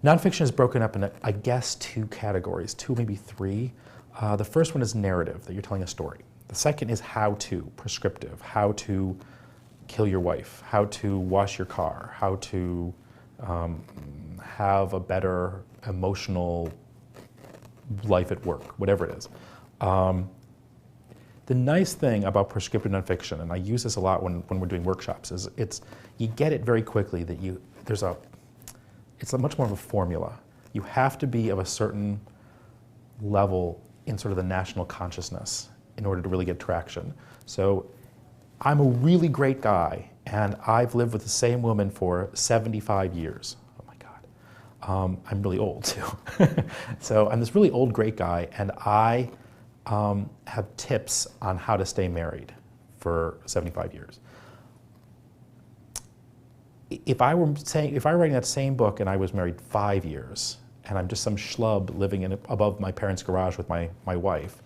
Nonfiction is broken up into, I guess, two categories, two, maybe three. The first one is narrative, that you're telling a story. The second is how-to, prescriptive, how to kill your wife, how to wash your car, how to have a better emotional life at work, whatever it is. The nice thing about prescriptive nonfiction, and I use this a lot when we're doing workshops, is you get it very quickly that it's much more of a formula. You have to be of a certain level in sort of the national consciousness in order to really get traction. So I'm a really great guy, and I've lived with the same woman for 75 years. Oh my God. I'm really old too. So I'm this really old great guy, and I have tips on how to stay married for 75 years. If I were writing that same book and I was married 5 years, and I'm just some schlub living above my parents' garage with my wife,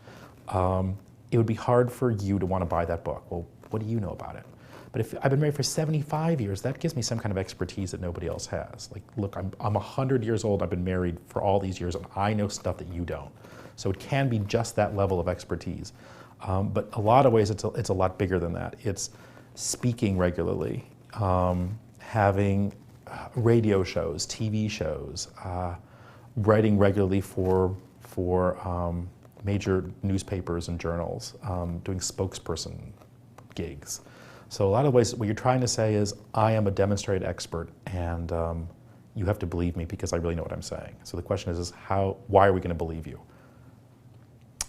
it would be hard for you to want to buy that book. Well, what do you know about it? But if I've been married for 75 years, that gives me some kind of expertise that nobody else has. Like, look, I'm 100 years old, I've been married for all these years, and I know stuff that you don't. So it can be just that level of expertise. But a lot of ways, it's a lot bigger than that. It's speaking regularly, having radio shows, TV shows, writing regularly for major newspapers and journals, doing spokesperson gigs. So a lot of ways, what you're trying to say is, I am a demonstrated expert, and you have to believe me because I really know what I'm saying. So the question is why are we going to believe you?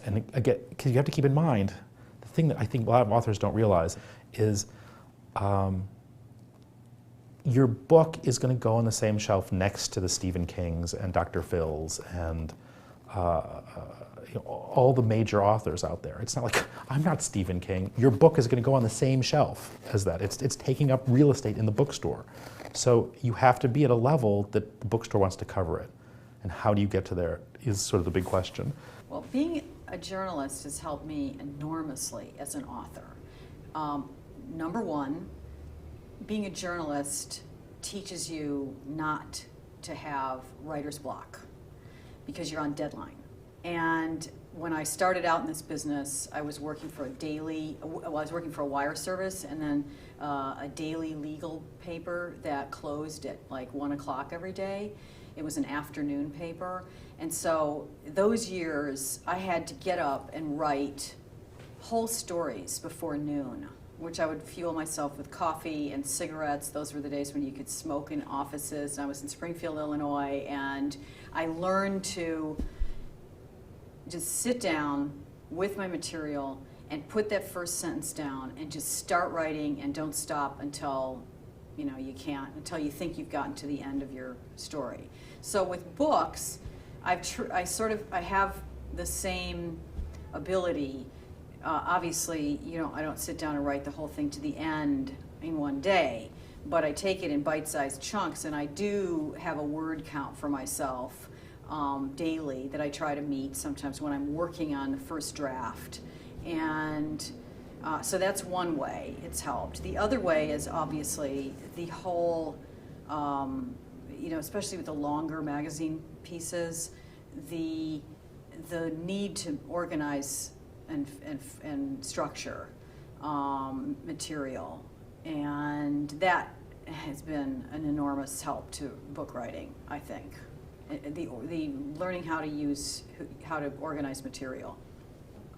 And again, because you have to keep in mind, the thing that I think a lot of authors don't realize is your book is going to go on the same shelf next to the Stephen Kings and Dr. Phil's and all the major authors out there. It's not like, I'm not Stephen King. Your book is going to go on the same shelf as that. It's taking up real estate in the bookstore. So you have to be at a level that the bookstore wants to cover it. And how do you get to there is sort of the big question. Well, being a journalist has helped me enormously as an author. Number one, being a journalist teaches you not to have writer's block because you're on deadline. And when I started out in this business, I was working for I was working for a wire service, and then a daily legal paper that closed at like 1 o'clock every day. It was an afternoon paper. And so those years, I had to get up and write whole stories before noon, which I would fuel myself with coffee and cigarettes. Those were the days when you could smoke in offices. And I was in Springfield, Illinois, and I learned to just sit down with my material and put that first sentence down and just start writing and don't stop until until you think you've gotten to the end of your story. So with books, I have the same ability. Obviously, I don't sit down and write the whole thing to the end in one day, but I take it in bite-sized chunks, and I do have a word count for myself daily that I try to meet sometimes when I'm working on the first draft. And so that's one way it's helped. The other way is obviously the whole, especially with the longer magazine pieces, the need to organize and structure material, and that has been an enormous help to book writing, I think. The learning how to organize material.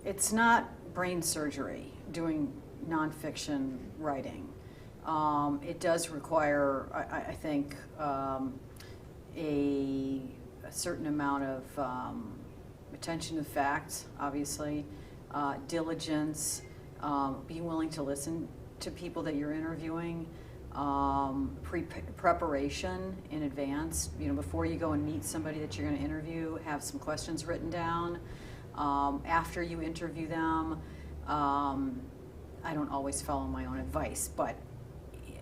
It's not brain surgery doing nonfiction writing. It does require, I think, a certain amount of attention to facts, obviously, diligence, being willing to listen to people that you're interviewing, preparation in advance. Before you go and meet somebody that you're going to interview, have some questions written down. After you interview them, I don't always follow my own advice, but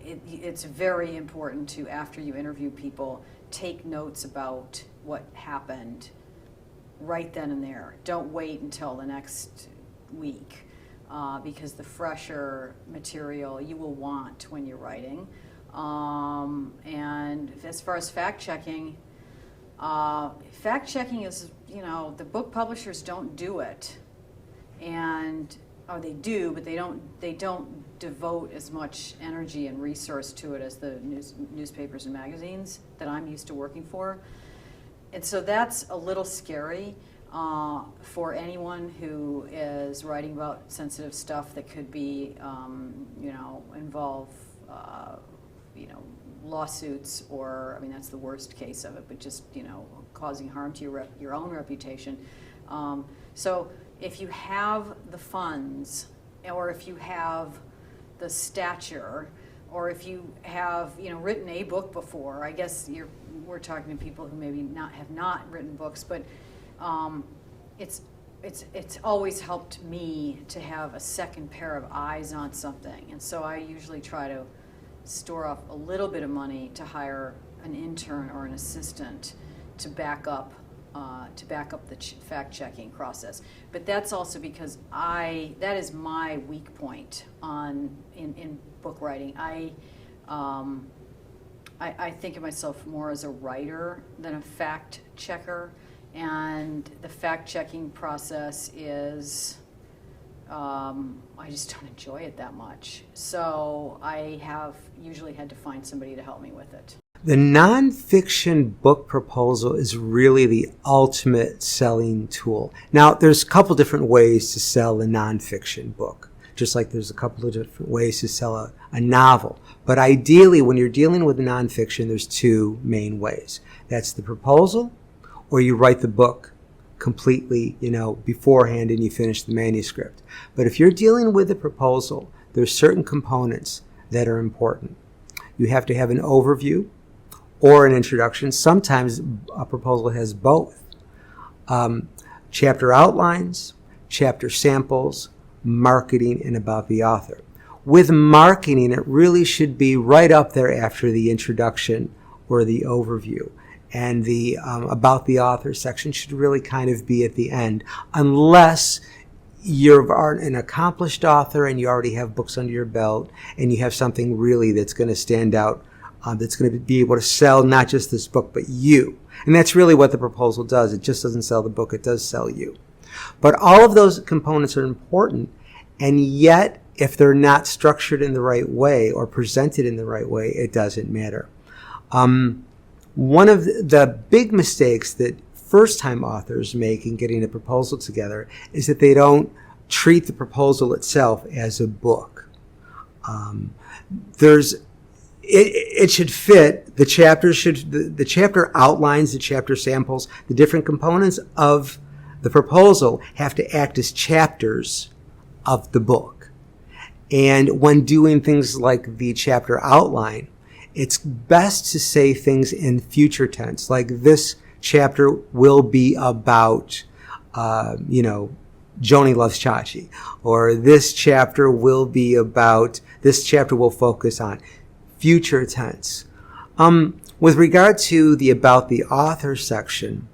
it's very important to, after you interview people, take notes about what happened right then and there. Don't wait until the next week, because the fresher material you will want when you're writing. And as far as fact-checking, Fact checking is, the book publishers don't do it, or they do, but they don't devote as much energy and resource to it as the newspapers and magazines that I'm used to working for. And so that's a little scary for anyone who is writing about sensitive stuff that could be, involve, lawsuits, or, that's the worst case of it, but just, causing harm to your own reputation. So if you have the funds, or if you have the stature, or if you have, written a book before, I guess we're talking to people who maybe have not written books, but it's always helped me to have a second pair of eyes on something, and so I usually try to store up a little bit of money to hire an intern or an assistant to back up the fact checking process. But that's also because that is my weak point in book writing. I think of myself more as a writer than a fact checker, and the fact checking process is I just don't enjoy it that much. So I have usually had to find somebody to help me with it. The nonfiction book proposal is really the ultimate selling tool. Now, there's a couple different ways to sell a nonfiction book, just like there's a couple of different ways to sell a novel. But ideally, when you're dealing with nonfiction, there's two main ways. That's the proposal, or you write the book completely, beforehand and you finish the manuscript. But if you're dealing with a proposal, there's certain components that are important. You have to have an overview or an introduction. Sometimes a proposal has both. Chapter outlines, chapter samples, marketing, and about the author. With marketing, it really should be right up there after the introduction or the overview. And the about the author section should really kind of be at the end, unless you're an accomplished author and you already have books under your belt and you have something really that's going to stand out, that's going to be able to sell not just this book, but you. And that's really what the proposal does. It just doesn't sell the book, it does sell you. But all of those components are important, and yet if they're not structured in the right way or presented in the right way, it doesn't matter. One of the big mistakes that first-time authors make in getting a proposal together is that they don't treat the proposal itself as a book. It should fit. The chapter outlines, the chapter samples, the different components of the proposal have to act as chapters of the book. And when doing things like the chapter outline, it's best to say things in future tense, like this chapter will be about, Joni loves Chachi, or this chapter will focus on future tense. With regard to the about the author section,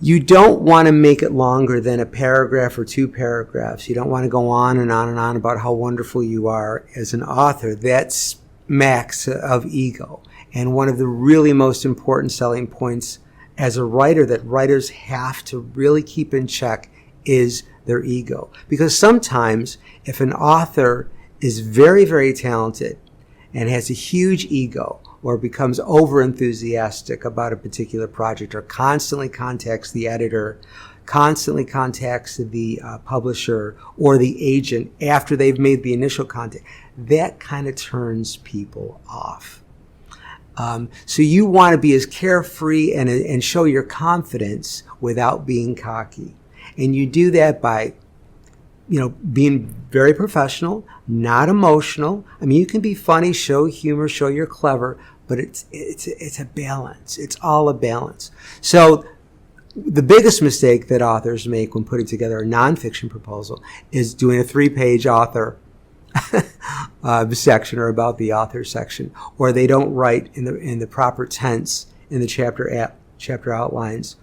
you don't want to make it longer than a paragraph or two paragraphs. You don't want to go on and on and on about how wonderful you are as an author. That's max of ego. And one of the really most important selling points as a writer that writers have to really keep in check is their ego. Because sometimes if an author is very, very talented and has a huge ego, or becomes over-enthusiastic about a particular project, or constantly contacts the editor, constantly contacts the publisher or the agent after they've made the initial contact, that kind of turns people off. So you want to be as carefree and show your confidence without being cocky. And you do that by, being very professional, not emotional. You can be funny, show humor, show you're clever, but it's a balance. It's all a balance. So the biggest mistake that authors make when putting together a nonfiction proposal is doing a 3-page author section or about the author section, or they don't write in the proper tense in the chapter outlines,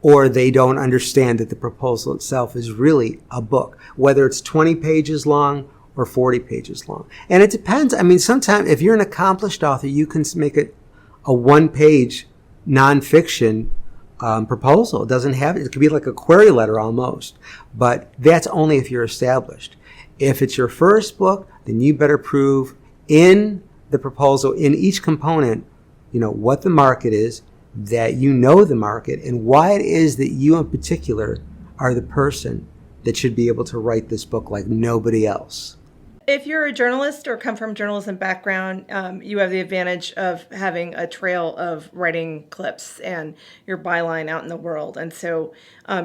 or they don't understand that the proposal itself is really a book, whether it's 20 pages long or 40 pages long. And it depends. Sometimes if you're an accomplished author, you can make it a one-page nonfiction proposal. It doesn't have it could be like a query letter almost, but that's only if you're established. If it's your first book, then you better prove in the proposal, in each component, what the market is, that you know the market, and why it is that you in particular are the person that should be able to write this book like nobody else. If you're a journalist or come from journalism background, you have the advantage of having a trail of writing clips and your byline out in the world. And so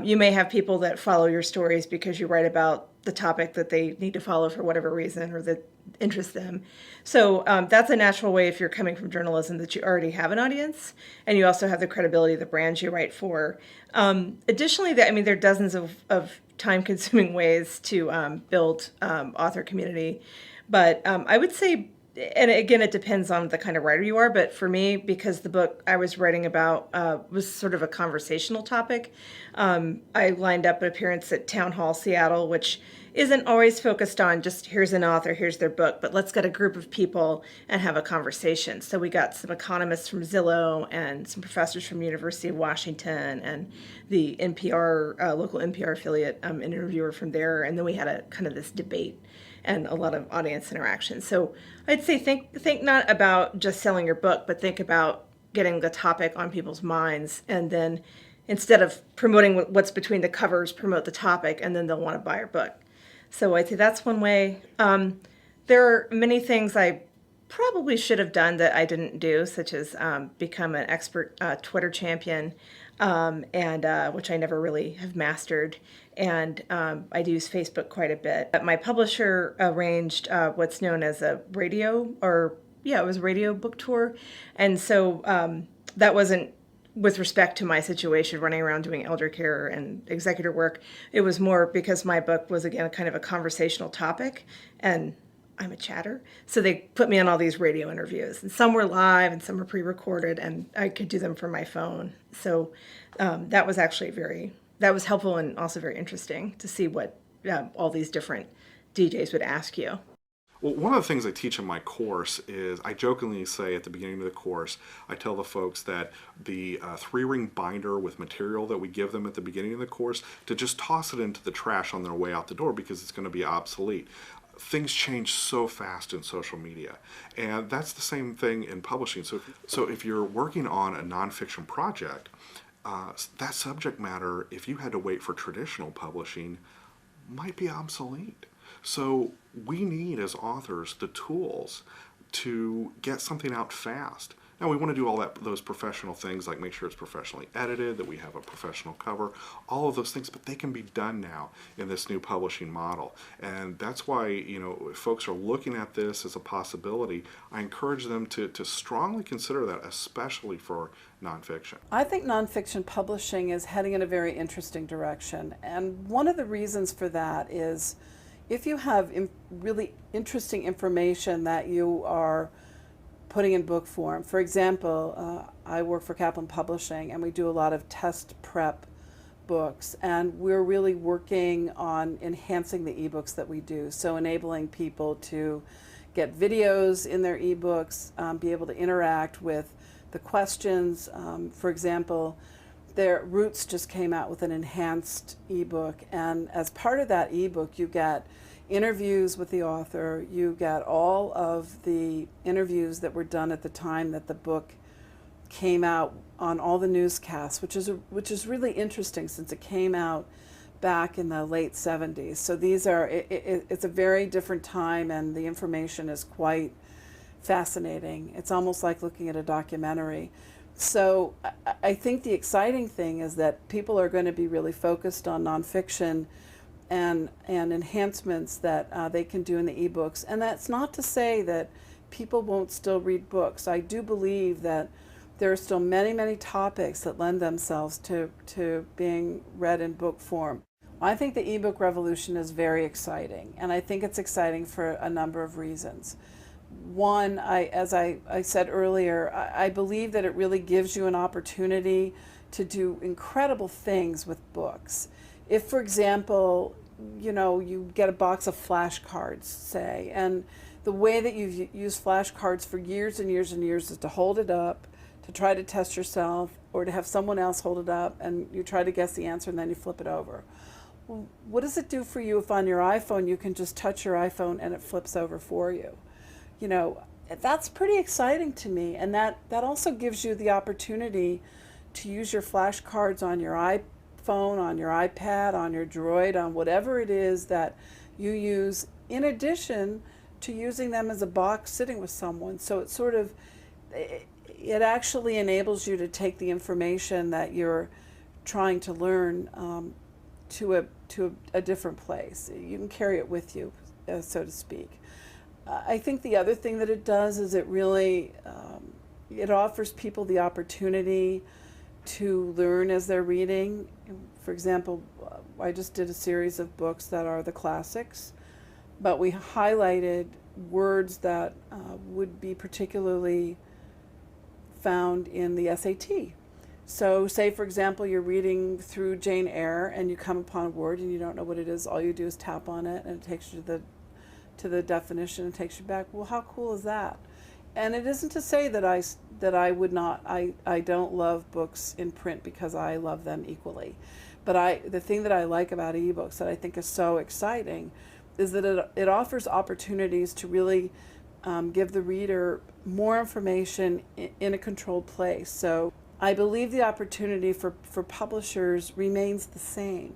you may have people that follow your stories because you write about the topic that they need to follow for whatever reason or that interests them. So that's a natural way if you're coming from journalism that you already have an audience, and you also have the credibility of the brands you write for. Additionally, there are dozens of time-consuming ways to build author community, but I would say, and again, it depends on the kind of writer you are, but for me, because the book I was writing about was sort of a conversational topic, I lined up an appearance at Town Hall Seattle, which isn't always focused on just here's an author, here's their book, but let's get a group of people and have a conversation. So we got some economists from Zillow and some professors from University of Washington and the NPR, local NPR affiliate interviewer from there. And then we had a kind of this debate and a lot of audience interaction. So I'd say think not about just selling your book, but think about getting the topic on people's minds, and then instead of promoting what's between the covers, promote the topic, and then they'll want to buy your book. So I'd say that's one way. There are many things I probably should have done that I didn't do, such as become an expert Twitter champion, and which I never really have mastered. And I do use Facebook quite a bit. My publisher arranged what's known as a radio book tour. And so that wasn't with respect to my situation running around doing elder care and executor work. It was more because my book was, again, kind of a conversational topic, and I'm a chatter. So they put me on all these radio interviews, and some were live and some were pre-recorded, and I could do them from my phone. So that was actually that was helpful and also very interesting to see what all these different DJs would ask you. Well, one of the things I teach in my course is, I jokingly say at the beginning of the course, I tell the folks that the 3-ring binder with material that we give them at the beginning of the course, to just toss it into the trash on their way out the door because it's going to be obsolete. Things change so fast in social media, and that's the same thing in publishing. So if you're working on a nonfiction project, that subject matter, if you had to wait for traditional publishing, might be obsolete. So we need, as authors, the tools to get something out fast. Now, we want to do all those professional things, like make sure it's professionally edited, that we have a professional cover, all of those things, but they can be done now in this new publishing model. And that's why, if folks are looking at this as a possibility, I encourage them to strongly consider that, especially for nonfiction. I think nonfiction publishing is heading in a very interesting direction. And one of the reasons for that is, if you have really interesting information that you are putting in book form. For example, I work for Kaplan Publishing, and we do a lot of test prep books, and we're really working on enhancing the ebooks that we do, so enabling people to get videos in their ebooks, be able to interact with the questions. For example, their Roots just came out with an enhanced ebook, and as part of that ebook you get interviews with the author, you get all of the interviews that were done at the time that the book came out on all the newscasts, which is really interesting since it came out back in the late 70s. So it's a very different time, and the information is quite fascinating. It's almost like looking at a documentary. So I think the exciting thing is that people are going to be really focused on nonfiction and enhancements that they can do in the ebooks. And that's not to say that people won't still read books. I do believe that there are still many, many topics that lend themselves to being read in book form. I think the ebook revolution is very exciting, and I think it's exciting for a number of reasons. One, as I said earlier, I believe that it really gives you an opportunity to do incredible things with books. If, for example, you get a box of flashcards, say, and the way that you've used flashcards for years and years and years is to hold it up, to try to test yourself, or to have someone else hold it up and you try to guess the answer and then you flip it over. Well, what does it do for you if on your iPhone you can just touch your iPhone and it flips over for you? You know, that's pretty exciting to me, and that also gives you the opportunity to use your flashcards on your iPhone, on your iPad, on your Droid, on whatever it is that you use, in addition to using them as a box sitting with someone. So it sort of, it actually enables you to take the information that you're trying to learn to a different place. You can carry it with you, so to speak. I think the other thing that it does is it really, it offers people the opportunity to learn as they're reading. For example, I just did a series of books that are the classics, but we highlighted words that would be particularly found in the SAT. So say, for example, you're reading through Jane Eyre and you come upon a word and you don't know what it is. All you do is tap on it and it takes you to the definition and takes you back. Well, how cool is that? And it isn't to say that I would not, I don't love books in print, because I love them equally. But the thing that I like about ebooks that I think is so exciting is that it offers opportunities to really give the reader more information in a controlled place. So I believe the opportunity for publishers remains the same.